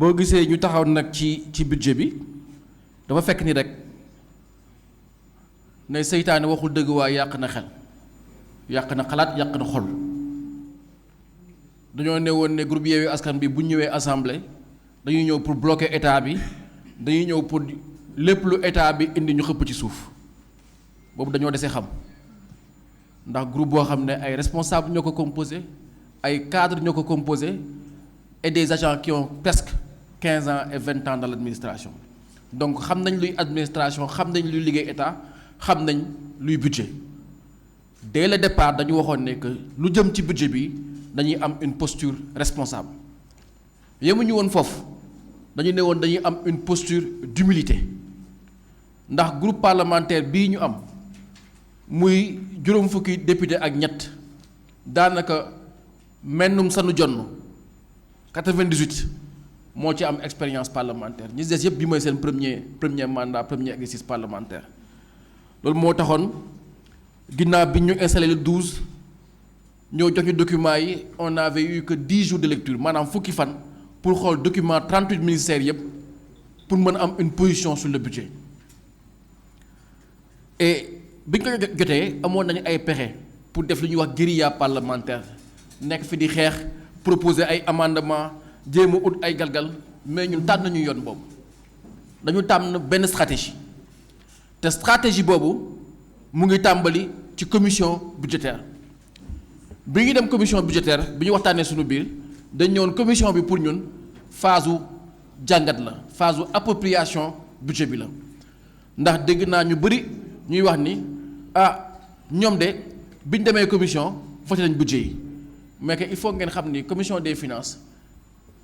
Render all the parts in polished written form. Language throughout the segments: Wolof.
boo gisee ñu taxaw nag ci budget bi dafa fekk ni rek ne seytaane waxul dëgg waaye yàq na xel yàq na xalaat yàq na xol dañoo ne woon ne groupe Yewwi Askan bi bu ñëwee assemblée dañuy ñëw pour bloquer état bi dañuy ñëw pour lépp lu état bi indi ñu xëpp ci suuf boobu dañoo desee xam ndax groupe boo xam ne ay responsables ñoo ko composé ay cadres ñoo ko composé et des agents qui ont presque 15 ans et 20 ans dans l'administration donc xam nañ luy administration xam nañ luy liggéey état xam nañ luy budget dès le départ dañu waxoon ne que lu jëm ci budget bi dañuy am une posture responsable yemuñu woon foofu dañu ne woon dañuy am une posture d'humilité ndax groupe parlementaire bii ñu am muy juróom fukki député ak ñett daanaka mennum sanu jonn 98 moo ci am expérience parlementaire ñi des yëpp bi mooy seen premier mandat premier exercice parlementaire loolu moo taxoon ginnaaw bi ñu installé le 12 ñoo jox ñu documents yi on avait eu que 10 jours de lecture maanaam fukki fan pour xool document 38 ministères yëpp pour mën a am une position sur le budget et bi ñu ko jotee amoon nañu ay pexe pour def lu ñuy wax guérilla parlementaire nekk fi di xeex proposer ay amendement jéem a ut ay galgal mais ñun tànn nañu yoon boobu dañu tànn benn stratégie te stratégie boobu mu ngi tàmbali ci commission budgétaire bi ñu dem commission budgétaire bi ñu waxtaanee suñu biir dañ ñëwoon commission bi pour ñun phase u jàngat la phase u appropriation budget bi la ndax dégg naa ñu bëri ñuy wax ni ñoom de bi ñu demee commission voté nañ budget yi mais que il faut ngeen xam ni commission des finances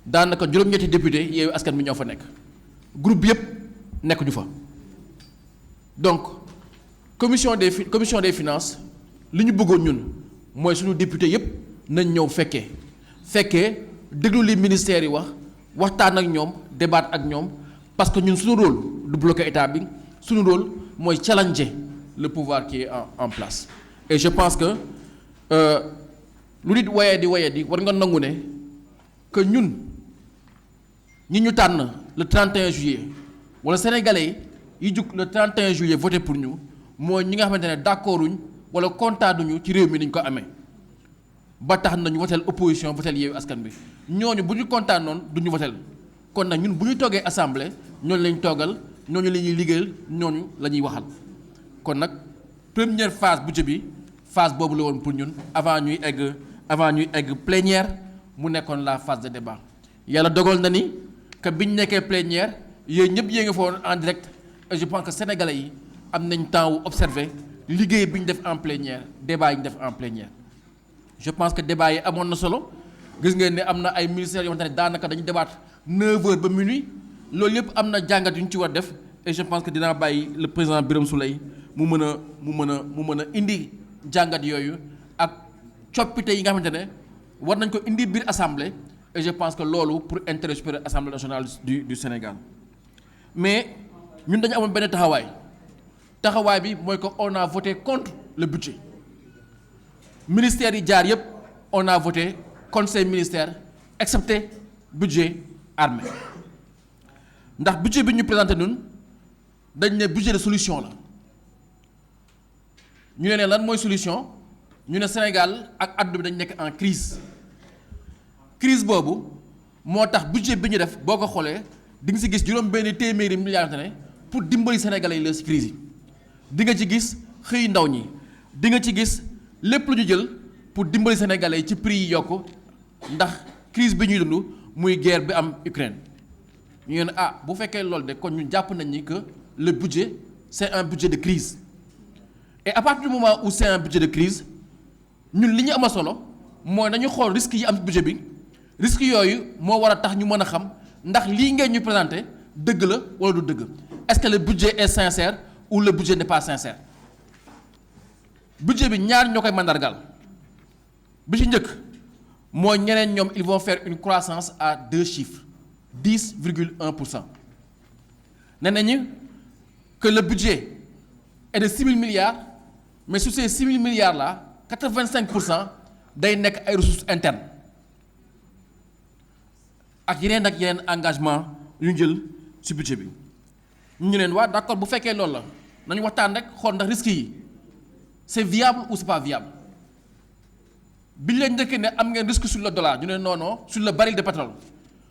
daanaka juróom-ñetti député Yewwi Askan bi ñoo fa nekk groupe bi yëpp nekkuñu fa donc commission des finances li ñu bëggoon ñun mooy suñu député yëpp nañ ñëw fekkee déglu li ministère yi waxtaan ak ñoom débat ak ñoom parce que ñun suñu rôle du bloquer état bi suñu rôle mooy challenger le pouvoir qui est en place et je pense que lu nit wayee di war nga nangu ne que ñun ñi ñu tànn le 31 juillet wala sénégalais yi jug le 31 juillet voté pour ñu mooy ñi nga xamante ne d'accorduñ wala kontaanuñu ci réew mi niñ ko amee ba tax nañu votel opposition votel Yewwi Askan bi ñooñu bu ñu kontaanoon du ñu votel kon nag ñun bu ñu toogee assemblée ñooñu lañ toogal ñooñu la ñuy liggéeyal ñooñu la ñuy waxal kon nag première phase budget bi phase boobu la woon pour ñun avant ñuy egg plénière mu nekkoon la phase de débat yàlla dogal na ni que biñ nekkee plénière yéen ñëpp yée nga fa woon en direct et je pense que sénégalais yi am nañ temps wu observer liggéey bi ñu def en plénière débat yi ñu def en plénière je pense que débat yi amoon na solo gis ngeen ne am na ay ministères yoo xamante ne daanaka dañu débat 9h ba minuit loolu yëpp am na jàngat yu ñu ci war def et je pense que dinaa bàyyi le président Birame Souleye mu mën a indi jàngat yooyu ak coppite yi nga xamante ne war nañ ko indi biir assemblée et je pense que loolu pour intérêt supérieur assemblée nationale du Sénégal mais ñun dañu amoon benn taxawaay bi mooy que on a voté contre le budget ministère yi jaar yëpp on a voté contre ces ministères excepté budget armée ndax budget bi ñu présenté ñun dañ ne budget de solution la ñu ne lan mooy solution ñu ne Sénégal ak àdduna bi dañ nekk en crise boobu moo tax budget bi ñu def boo ko xoolee di nga si gis juróom benn téeméeri milliards ne pour dimbali Sénégalais yi la si crise yi di nga ci gis xëy ndaw ñi di nga ci gis lépp lu ñu jël pour dimbali Sénégalais yi ci prix yi yokk ndax crise bi ñuy dund muy guerre bi am Ukraine ñu ne bu fekkee loolu de kon ñu jàpp nañ ni que le budget c'est un budget de crise et à partir du moment où c'est un budget de crise ñun li ñu am solo mooy nañu xool risques yi am ci budget bi risques yooyu moo war a tax ñu mën a xam ndax lii ngeen ñu présenté dëgg la wala du dëgg est-ce que le budget est sincère ou le budget n'est pas sincère budget bi ñaar ñoo koy mandargal bi ci njëkk mooy ñeneen ñoom ils vont faire une croissance à 2 chiffres 10,1%. nee nañu que le budget est de 6 000 milliards mais sur ces 6 000 milliards là 85% day nekk ay ressources internes ak yeneen engagement yu ñu jël ci budget bi ñu leen waa d'accord bu fekkee loolu la nañu waxtaan rek xool ndax risques yi c'est viable ou c'est pas viable biñ leen njëkkee ne am ngeen risque sur le dollar ñu ne non sur le baril de pétrole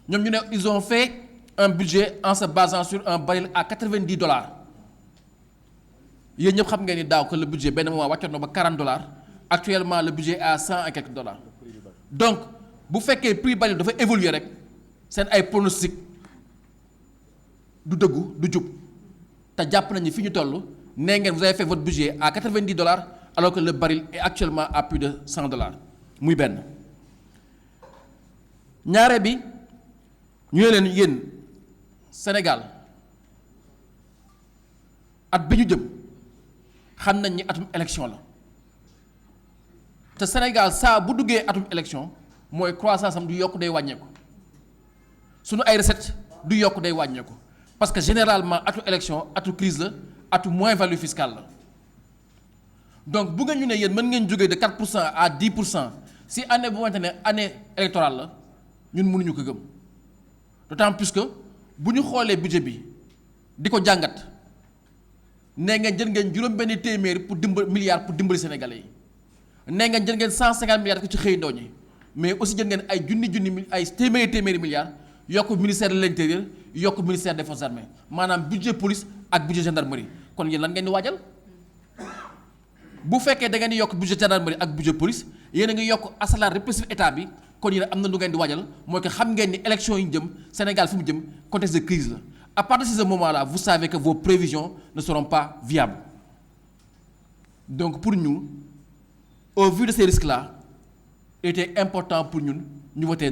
ñoom ñu ne ils ont fait un budget en se basant sur un baril à $90 yéen ñëpp xam ngeen ni daaw que le budget benn moment wàccoon na ba $40 actuellement le budget est à $100 et quelques. Donc bu fekkee prix baril dafa évoluer rek seen ay pronostic du dëggu du jub te jàpp nañu fi ñu toll nee ngeen vous avez fait votre budget à $90 alors que le baril est actuellement à plus de $100 muy benn. ñaare bi ñu ne leen yéen Sénégal at bi ñu jëm xam nañ ni atum élection la te Sénégal saa bu duggee atum élection mooy croissance am du yokk day wàññeeku sunu ay recettes du yokk day wàññeeku parce que généralement atu élection atu crise la atu moins-value fiscale la donc bu ngeen ñu ne yéen mën ngeen jógee de 4% à 10% si année bu xamante ne année électorale la ñun mënuñu ko gëm d'autant plus que bu ñu xoolee budget bi di ko jàngat nee ngeen jël ngeen juróom-benn téeméeri milliards pour dimbali sénégalais yi nee ngeen jël ngeen 150 milliards ko ci xëy ndaw ñi mais aussi jël ngeen ay junni ay téeméeri milliards yokk ministère de l'intérieur yokk ministère des forces armées maanaam budget police ak budget gendarmerie kon yéen lan ngeen di waajal bu fekkee da ngeen di yokk budget gendarmerie ak budget police yéen a ngi yokk asalaat répressif état bi kon yéen am na lu ngeen di waajal mooy que xam ngeen ni élection yi ñu jëm Sénégal fi mu jëm contexte de crise la à partir de ce moment-là vous savez que vos prévisions ne seront pas viables donc pour nous au vu de ces risques-là il était important pour ñun ñu voter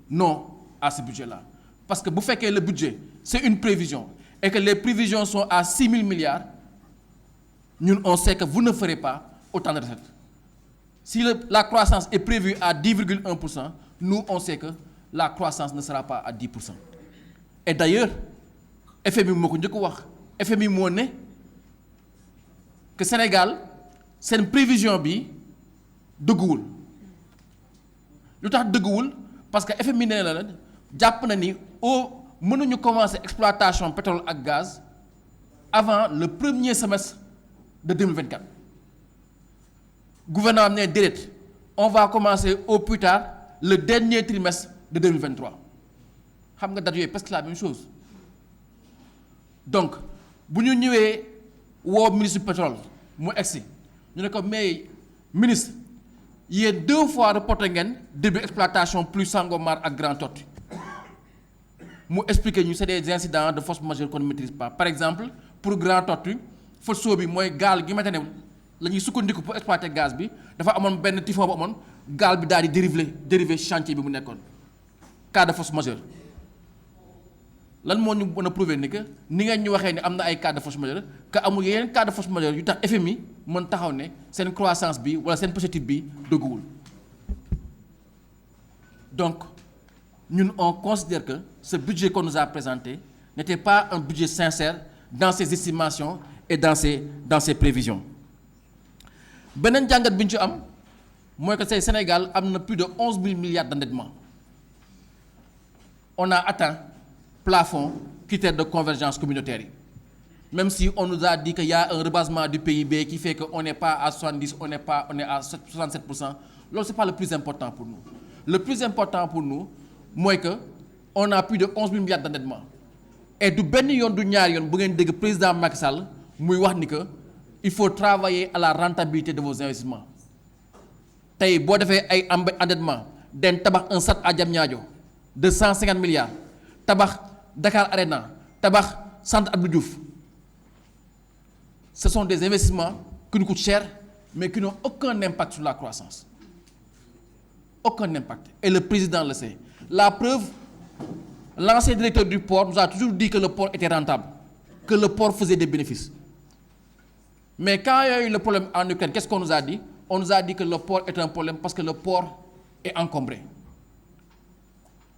non à ce budget-là parce que bu fekkee le budget c'est une prévision et que les prévisions sont à 6 000 milliards ñun on sait que vous ne ferez pas autant de recettes si la croissance est prévue à 10,1%, nous on sait que la croissance ne sera pas à 10%. Et d'ailleurs FMI moo ko njëkk wax FMI moo ne que Sénégal seen prévision bi dëgguwul lu tax dëgguwul parce que FMI nee na la jàpp na ni mënuñu commencer exploitation pétrole ak gaz avant le premier semestre de 2024. Gouvernement ne déedéet on va commencer au plus tard le dernier trimestre de 2023 xam nga date yooyu presque la même chose donc bu ñu ñëwee woo ministre du pétrole mu egsi ñu ne ko mais ministre yéen 2 fois reporté ngeen début exploitation plus Sangomar ak Grand Tortue mu expliquer ñu c'est des incidents de force majeure qu'on ne maîtrise pas par exemple pour Grand Tortue faute bi mooy gaal gi ma ne la ñuy sukkandiku pour exploiter gaz bi dafa amoon benn typhon bu amoon gaal bi daal di dérivé chantier bi mu nekkoon cas de force majeure lan moo ñu mën a prouver ni que ni ngeen ñu waxee ni am na ay cas de force majeure que amul yeneen cas de force majeure yu tax FMI mën taxaw ne seen croissance bi wala seen perspective bi dëgguwul donc ñun on considère que ce budget qu'on nous a présenté n'était pas un budget sincère dans ses estimations et dans ses prévisions beneen jàngat bi ñu ci am mooy que say Sénégal am na plus de 11 000 milliards d'endettement on a atteint plafond critère de convergence communautaire yi même si on nous a dit que y a un rebasement du PIB qui fait que on n'est pas à 70 on est à 67%. Loolu c'est pas le plus important pour nous le plus important pour nous mooy que on a plus de 11 000 milliards d'endettement et du benn yoon du ñaar yoon bu ngeen dégg président Macky Sall muy wax ni que il faut travailler à la rentabilité de vos investissements tey boo defee ay endettement den tabax un stade à Diamniadio de 150 milliards tabax Dakar Arena tabax centre Abdou Diouf ce sont des investissements qui nous coûtent cher mais qui n'ont aucun impact sur la croissance aucun impact et le président le sait la preuve l'ancien directeur du port nous a toujours dit que le port était rentable que le port faisait des bénéfices mais quand il y a eu le problème en Ukraine qu'est-ce qu'on nous a dit on nous a dit que le port est un problème parce que le port est encombré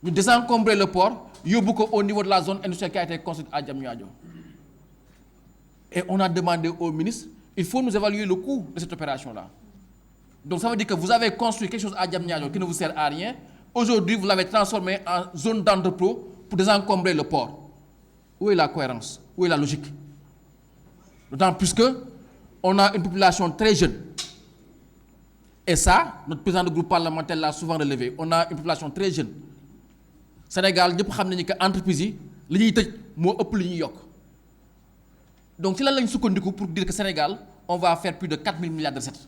ñu désencombrer le port yóbbu ko au niveau de la zone industrielle qui a été construite à Diamniadio et on a demandé au ministre il faut nous évaluer le coût de cette opération-là donc ça veut dire que vous avez construit quelque chose à Diamniadio qui ne vous sert à rien Aujourd'hui, vous l'avez transformé en zone d'entrepôt pour désencombrer le port. Où est la cohérence? Où est la logique? D'autant plus qu'on a une population très jeune. Et ça, notre président de groupe parlementaire l'a souvent relevé. On a une population très jeune. Sénégal, ñëpp xam nañu que entreprise yi li ñuy tëj moo ëpp li ñuy yokk. Donc ci lan lañ sukkandiku pour dire que Sénégal, on va faire plus de 4 000 milliards de recettes.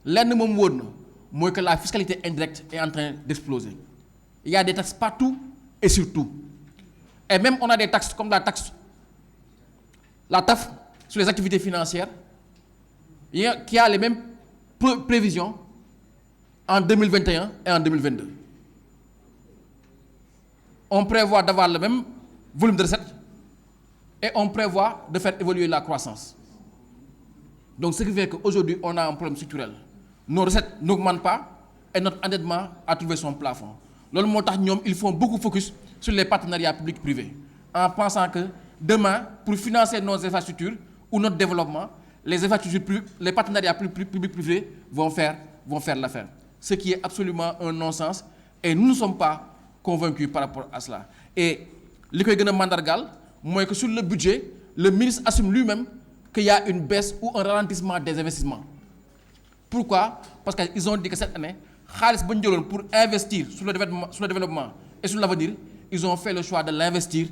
Lenn moom wóor na mooy que la fiscalité indirecte est en train d'exploser. Il y a des taxes partout et surtout. Et même on a des taxes comme la TAF sur les activités financières qui a les mêmes prévisions en 2021 et en 2022. On prévoit d'avoir le même volume de recettes et on prévoit de faire évoluer la croissance. Donc ce qui fait qu'aujourd'hui on a un problème structurel. Nos recettes n'augmentent pas et notre endettement a trouvé son plafond. Loolu moo tax ñoom ils font beaucoup focus sur les partenariats publics-privés en pensant que demain pour financer nos infrastructures ou notre développement les partenariats publics-privés vont faire l'affaire. Ce qui est absolument un non-sens et nous ne sommes pas convaincus par rapport à cela. Et li koy gën a mandargaal mooy que sur le budget le ministre assume lui-même qu'il y a une baisse ou un ralentissement des investissements. Pourquoi? Parce qu'ils ont dit que cette année xaalis ba ñu jëloon pour investir sur le développement et sur l'avenir, ils ont fait le choix de l'investir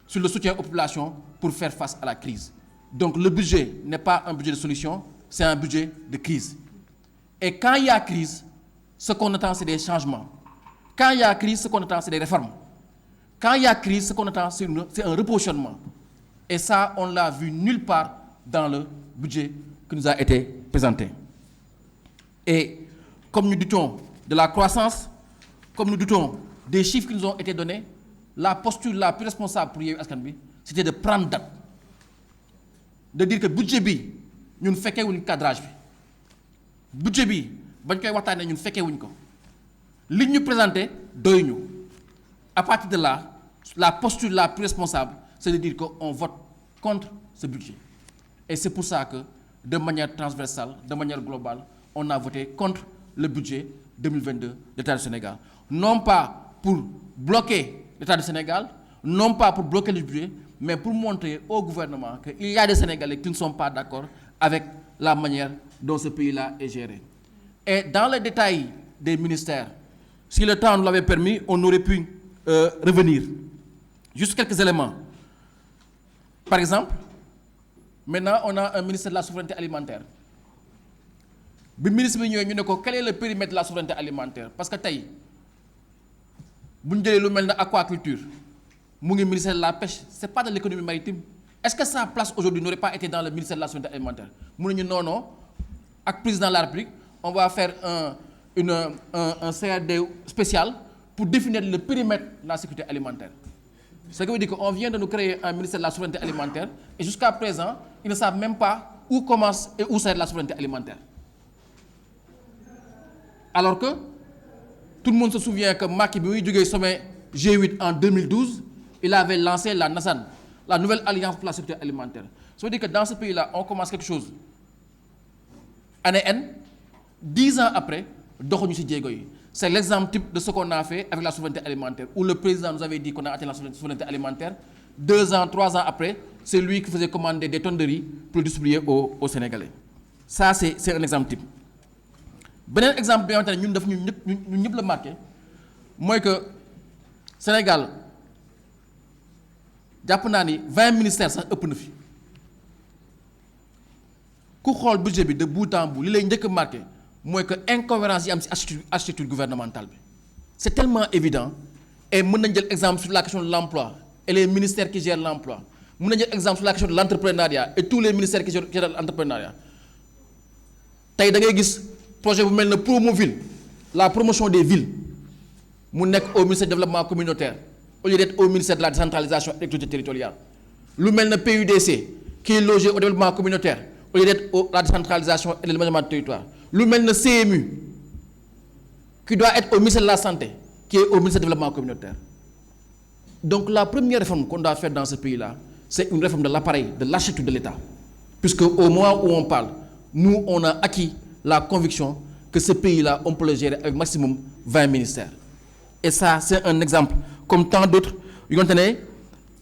sur le soutien aux populations pour faire face à la crise. Donc le budget n'est pas un budget de solution, c'est un budget de crise. Et quand il y a crise, ce qu'on attend c'est des changements. Quand il y a crise, ce qu'on attend c'est des réformes. Quand il y a crise, ce qu'on attend c'est un repositionnement. Et ça, on l'a vu nulle part dans le budget qui nous a été présenté. Et comme nous doutons de la croissance, comme nous doutons des chiffres qui nous ont été donnés, la posture la plus responsable pour Yewwi Askan Wi, c'était de prendre date. De dire que budget bi ñun fekkee wuñ cadrage bi. Budget bi bañ koy waxtaanee ñun fekkee wuñ ko. Li ñu présenté doy ñu. À partir de là, la posture la plus responsable, c'est de dire qu'on vote contre ce budget. Et c'est pour ça que, de manière transversale, de manière globale, on a voté contre le budget 2022 de l'État du Sénégal. Non pas pour bloquer l'État du Sénégal, non pas pour bloquer le budget, mais pour montrer au gouvernement qu'il y a des Sénégalais qui ne sont pas d'accord avec la manière dont ce pays-là est géré. Et dans les détails des ministères, si le temps nous l'avait permis, on aurait pu revenir. Juste quelques éléments. Par exemple, maintenant on a un ministère de la souveraineté alimentaire. Le ministre bi ñëwee ñu ne ko quel est le périmètre de la souveraineté alimentaire parce que tey bu ñu jëlee lu mel ne aquaculture mu ngi ministère de la pêche c'est pas de l'économie maritime est-ce que sa place aujourd'hui n'aurait pas été dans le ministère de la souveraineté alimentaire mu ne ñu non ak président de la République on va faire un CRD spécial pour définir le périmètre de la sécurité alimentaire. Ce qui veut dire qu'on vient de nous créer un ministère de la souveraineté alimentaire et jusqu'à présent ils ne savent même pas où commence et où s'arrête la souveraineté alimentaire. Alors que tout le monde se souvient que Macky bi muy jógee sommet G8 en 2012 il avait lancé la NASAN, la nouvelle alliance pour la sécurité alimentaire. Ça veut dire que dans ce pays-là on commence quelque chose année N 10 ans après doxuñu ci jéego yi. C'est l'exemple type de ce qu'on a fait avec la souveraineté alimentaire où le président nous avait dit qu'on a atteint la souveraineté alimentaire 2 ans 3 ans après c'est lui qui faisait commander des tonnes de riz pour distribuer aux Sénégalais. Ça c'est un exemple type. Beneen exemple bi nga xamante ne ñun daf ñun ñëpp la marqué mooy que Sénégal jàpp naa ni 20 ministères sax ëpp na fi ku xool budget bi de bout en bout li lay njëkk a marqué mooy que incohérence yi am ci architecture gouvernementale bi c'est tellement évident et mën nañ jël exemple sur la question de l'emploi et les ministères qui gèrent l'emploi mën nañ jël exemple sur la question de l'entrepreneuriat et tous les ministères qui gèrent l'entrepreneuriat tey da ngay gis projet bu mel ne Promoville la promotion des villes mu nekk au ministère du développement communautaire au lieu d'être au ministère de la décentralisation et de l'équité territoriale lu mel ne PUDC qui est logé au développement communautaire au lieu d'être la décentralisation et l'aménagement du territoire lu mel ne CMU qui doit être au ministère de la santé qui est au ministère du développement communautaire. Donc la première réforme qu'on doit faire dans ce pays-là c'est une réforme de l'appareil de l'architecture de l'État puisque au moment où on parle nous on a acquis la conviction que ce pays-là, on peut le gérer avec maximum 20 ministères. Et ça, c'est un exemple, comme tant d'autres,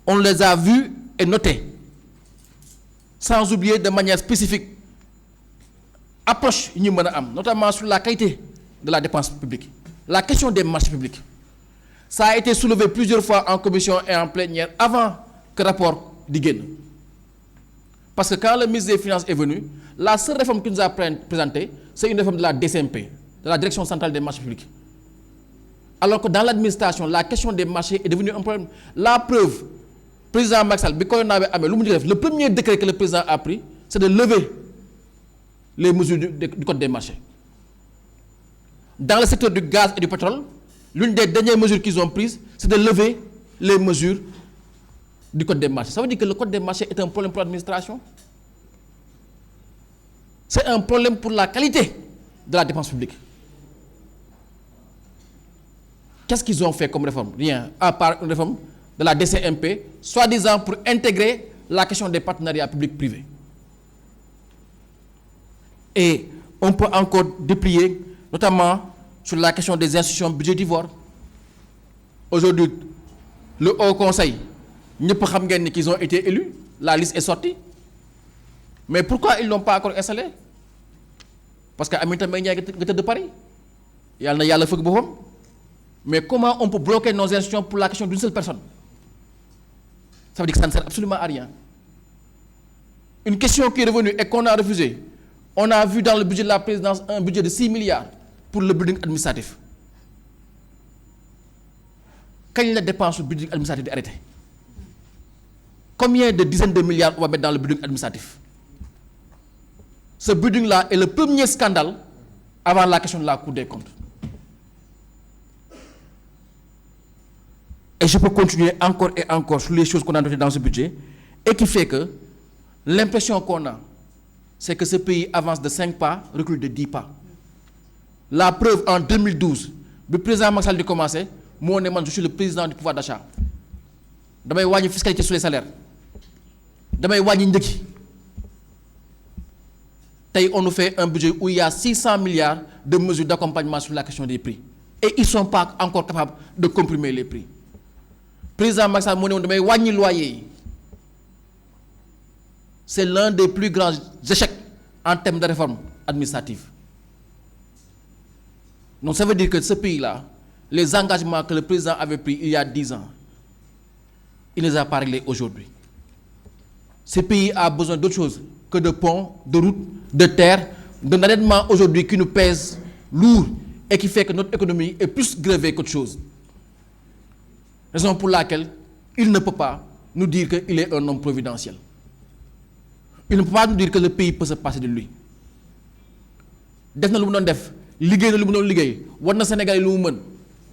on les a vus et notés, sans oublier de manière spécifique, approche, notamment sur la qualité de la dépense publique. La question des marchés publics. Ça a été soulevé plusieurs fois en commission et en plénière avant que le rapport d'Iguen. Parce que quand le ministre des Finances est venu, la seule réforme qu'il nous a présentée, c'est une réforme de la DCMP, de la Direction centrale des marchés publics. Alors que dans l'administration, la question des marchés est devenue un problème. La preuve, le président Maxal, le premier décret que le président a pris, c'est de lever les mesures du code des marchés. Dans le secteur du gaz et du pétrole, l'une des dernières mesures qu'ils ont prises, c'est de lever les mesures du code des marchés. Ça veut dire que le code des marchés est un problème pour l'administration. C'est un problème pour la qualité de la dépense publique. Qu'est-ce qu'ils ont fait comme réforme? Rien, à part une réforme de la DCMP, soi-disant pour intégrer la question des partenariats publics-privés. Et on peut encore déplier, notamment sur la question des institutions budgétivores. Aujourd'hui, le Haut Conseil, qu'ils ont été élus, la liste est sortie. Mais pourquoi ils ne l'ont pas encore installé? Parce qu'Amita Meynia est de Paris. Il y a le feu. Mais comment on peut bloquer nos institutions pour la question d'une seule personne? Ça veut dire que ça ne sert absolument à rien. Une question qui est revenue et qu'on a refusée. On a vu dans le budget de la présidence un budget de 6 milliards pour le building administratif. Quand la dépense du building administratif est arrêtée? Combien de dizaines de milliards on va mettre dans le building administratif? Ce building-là est le premier scandale avant la question de la Cour des comptes. Et je peux continuer encore et encore sur les choses qu'on a notées dans ce budget et qui fait que l'impression qu'on a, c'est que ce pays avance de 5 pas, recule de 10 pas. La preuve, en 2012, le président Maxal a commencé, moi, je suis le président du pouvoir d'achat. Je vais une fiscalité sur les salaires. Je vais une on nous fait un budget où il y a 600 milliards de mesures d'accompagnement sur la question des prix. Et ils ne sont pas encore capables de comprimer les prix. Le président Maxal Moné, on a loyer. C'est l'un des plus grands échecs en termes de réforme administrative. Donc ça veut dire que ce pays-là, les engagements que le président avait pris il y a 10 ans, il ne les a pas réglés aujourd'hui. Ce pays a besoin d'autre chose que de ponts, de routes, de terres, d'un endettement aujourd'hui qui nous pèse lourd et qui fait que notre économie est plus grevée qu'autre chose. Raison pour laquelle il ne peut pas nous dire qu'il est un homme providentiel. Il ne peut pas nous dire que le pays peut se passer de lui.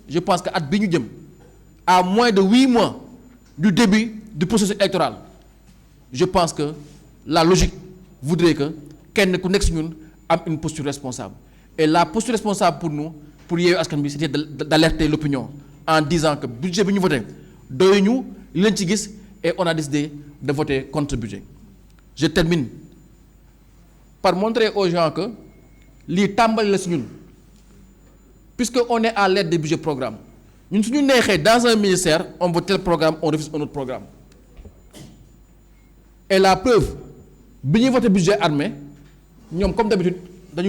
Je pense qu'à à moins de 8 mois du début du processus électoral, je pense que la logique voudrait que quelqu'un ait une posture responsable. Et la posture responsable pour nous, pour Yewwi Askan Wi, c'était d'alerter l'opinion en disant que le budget que nous votons, et on a décidé de voter contre le budget. Je termine par montrer aux gens que les tambal puisqu'on est à l'aide des budgets programmes. Nous sommes dans un ministère, on vote tel programme, on refuse un autre programme. Et la preuve, si nous votons le budget armé, nous, comme d'habitude, nous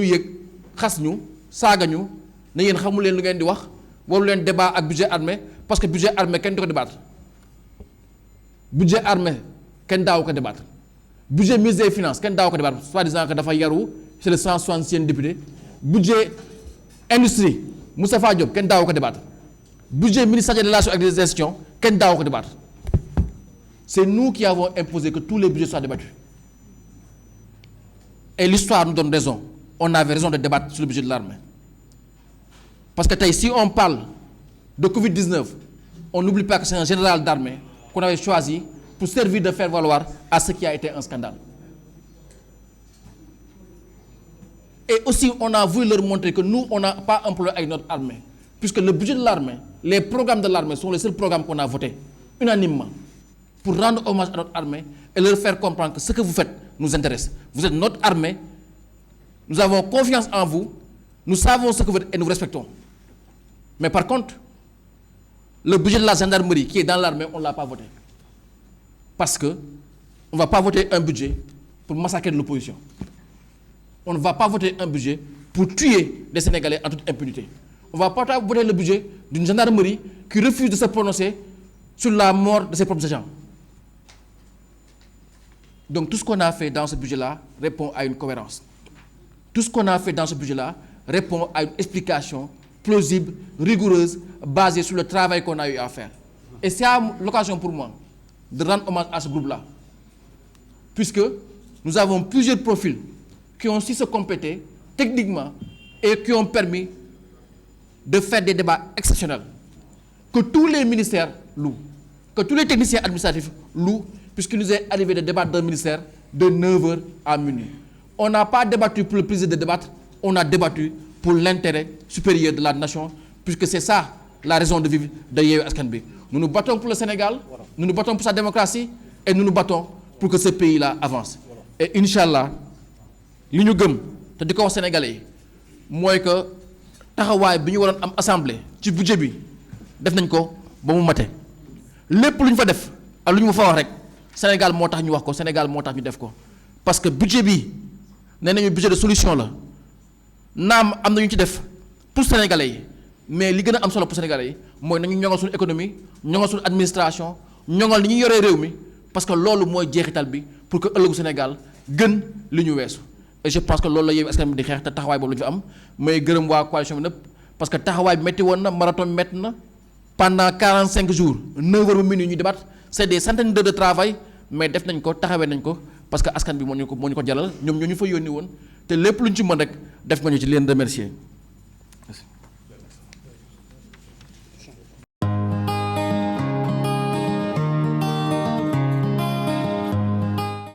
avons un débat avec le budget armé, parce que le budget armé, qui ne peut pas débattre. Le budget armé, qui ne peut pas débattre. Le budget ministre des Finances, qui ne peut pas débattre, soit disant que c'est le 160e député. Le budget industrie, Moustapha Diop, qui ne peut pas débattre. Le budget ministère de relations avec les institutions, qui ne peut pas débattre. C'est nous qui avons imposé que tous les budgets soient débattus. Et l'histoire nous donne raison. On avait raison de débattre sur le budget de l'armée. Parce que si on parle de Covid-19, on n'oublie pas que c'est un général d'armée qu'on avait choisi pour servir de faire valoir à ce qui a été un scandale. Et aussi, on a voulu leur montrer que nous, on n'a pas un problème avec notre armée. Puisque le budget de l'armée, les programmes de l'armée sont les seuls programmes qu'on a votés unanimement pour rendre hommage à notre armée et leur faire comprendre que ce que vous faites nous intéresse. Vous êtes notre armée, nous avons confiance en vous, Nous savons ce que vous êtes et nous respectons. Mais par contre, le budget de la gendarmerie qui est dans l'armée, on ne l'a pas voté. Parce que on ne va pas voter un budget pour massacrer l'opposition. On ne va pas voter un budget pour tuer les Sénégalais en toute impunité. On ne va pas voter le budget d'une gendarmerie qui refuse de se prononcer sur la mort de ses propres agents. Donc tout ce qu'on a fait dans ce budget-là répond à une cohérence. Tout ce qu'on a fait dans ce budget-là répond à une explication plausible, rigoureuse, basée sur le travail qu'on a eu à faire. Et c'est l'occasion pour moi de rendre hommage à ce groupe-là. Puisque nous avons plusieurs profils qui ont su se compléter techniquement et qui ont permis de faire des débats exceptionnels. Que tous les ministères louent, que tous les techniciens administratifs louent, puisqu'il nous est arrivé de débattre d'un ministère de 9h à minuit. On n'a pas débattu pour le plaisir de débattre, on a débattu pour l'intérêt supérieur de la nation, puisque c'est ça la raison de vivre de Yewwi Askan Wi. Nous nous battons pour le Sénégal, nous nous battons pour sa démocratie, et nous nous battons pour que ce pays-là avance. Et Inch'Allah, li ñu gëm te di ko wax sénégalais yi mooy que taxawaay bi ñu waroon am assemblée ci budget bi def nañ ko ba mu mate lépp lu ñu fa def ak lu ñu fa wax rek Sénégal moo tax ñu wax ko Sénégal moo tax ñu def ko parce que budget bi nee nañu budget de solution la naam am na ñu ci def pour sénégalais yi mais li gën a am solo pour sénégalais yi mooy nañu ñoŋal suñu économie ñoŋal suñu administration ñoŋal ni ñu yoree réew mi parce que loolu mooy jeexital bi pour que ëllëgu Sénégal gën li ñu weesu. Et je pense que loolu la Yewwi Askan Wi di xeex te taxawaay boobu la ñu fi am may gërëm waa coalition bi nëpp parce que taxawaay bi métti woon na marathon bi métti na pendant 45 jours 9h ba minuit ñu débat c'est des centaines d'heures de travail mais def nañ ko taxawee nañ ko parce que askan bi moo ñu ko jalal ñoom ñoo ñu fa yónni woon te lépp lu ñu ci mën rek def nga ñu ci leen remercier.